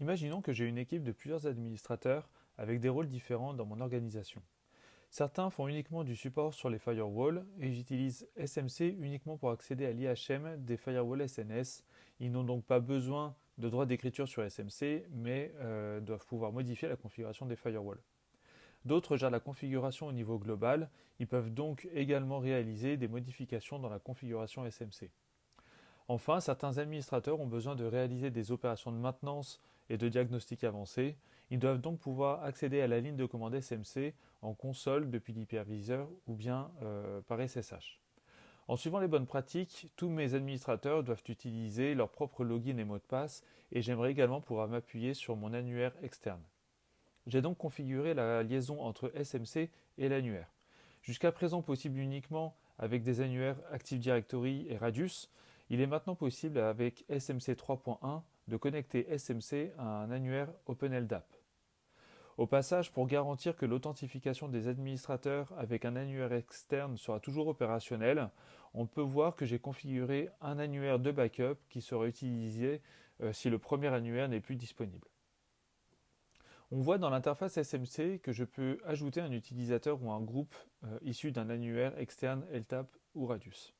Imaginons que j'ai une équipe de plusieurs administrateurs avec des rôles différents dans mon organisation. Certains font uniquement du support sur les firewalls et j'utilise SMC uniquement pour accéder à l'IHM des firewalls SNS. Ils n'ont donc pas besoin de droit d'écriture sur SMC, mais doivent pouvoir modifier la configuration des firewalls. D'autres gèrent la configuration au niveau global. Ils peuvent donc également réaliser des modifications dans la configuration SMC. Enfin, certains administrateurs ont besoin de réaliser des opérations de maintenance et de diagnostic avancé. Ils doivent donc pouvoir accéder à la ligne de commande SMC en console depuis l'hyperviseur ou bien par SSH. En suivant les bonnes pratiques, tous mes administrateurs doivent utiliser leur propre login et mot de passe et j'aimerais également pouvoir m'appuyer sur mon annuaire externe. J'ai donc configuré la liaison entre SMC et l'annuaire. Jusqu'à présent possible uniquement avec des annuaires Active Directory et Radius, il est maintenant possible avec SMC 3.1 de connecter SMC à un annuaire OpenLDAP. Au passage, pour garantir que l'authentification des administrateurs avec un annuaire externe sera toujours opérationnelle, on peut voir que j'ai configuré un annuaire de backup qui sera utilisé si le premier annuaire n'est plus disponible. On voit dans l'interface SMC que je peux ajouter un utilisateur ou un groupe issu d'un annuaire externe LTAP ou Radius.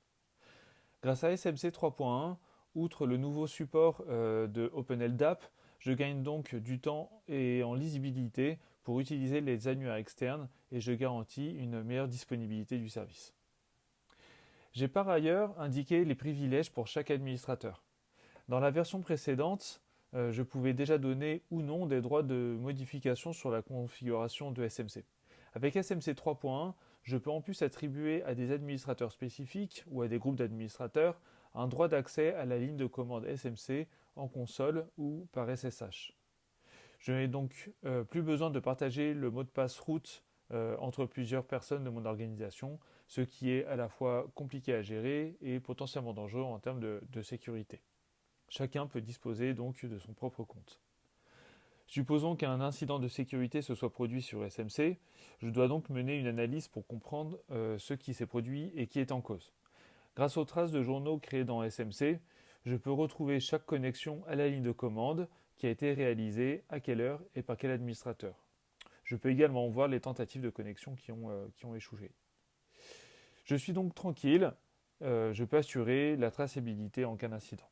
Grâce à SMC 3.1, outre le nouveau support de OpenLDAP, je gagne donc du temps et en lisibilité pour utiliser les annuaires externes et je garantis une meilleure disponibilité du service. J'ai par ailleurs indiqué les privilèges pour chaque administrateur. Dans la version précédente, je pouvais déjà donner ou non des droits de modification sur la configuration de SMC. Avec SMC 3.1, je peux en plus attribuer à des administrateurs spécifiques ou à des groupes d'administrateurs un droit d'accès à la ligne de commande SMC en console ou par SSH. Je n'ai donc plus besoin de partager le mot de passe route entre plusieurs personnes de mon organisation, ce qui est à la fois compliqué à gérer et potentiellement dangereux en termes de sécurité. Chacun peut disposer donc de son propre compte. Supposons qu'un incident de sécurité se soit produit sur SMC, je dois donc mener une analyse pour comprendre ce qui s'est produit et qui est en cause. Grâce aux traces de journaux créées dans SMC, je peux retrouver chaque connexion à la ligne de commande qui a été réalisée, à quelle heure et par quel administrateur. Je peux également voir les tentatives de connexion qui ont échoué. Je suis donc tranquille, je peux assurer la traçabilité en cas d'incident.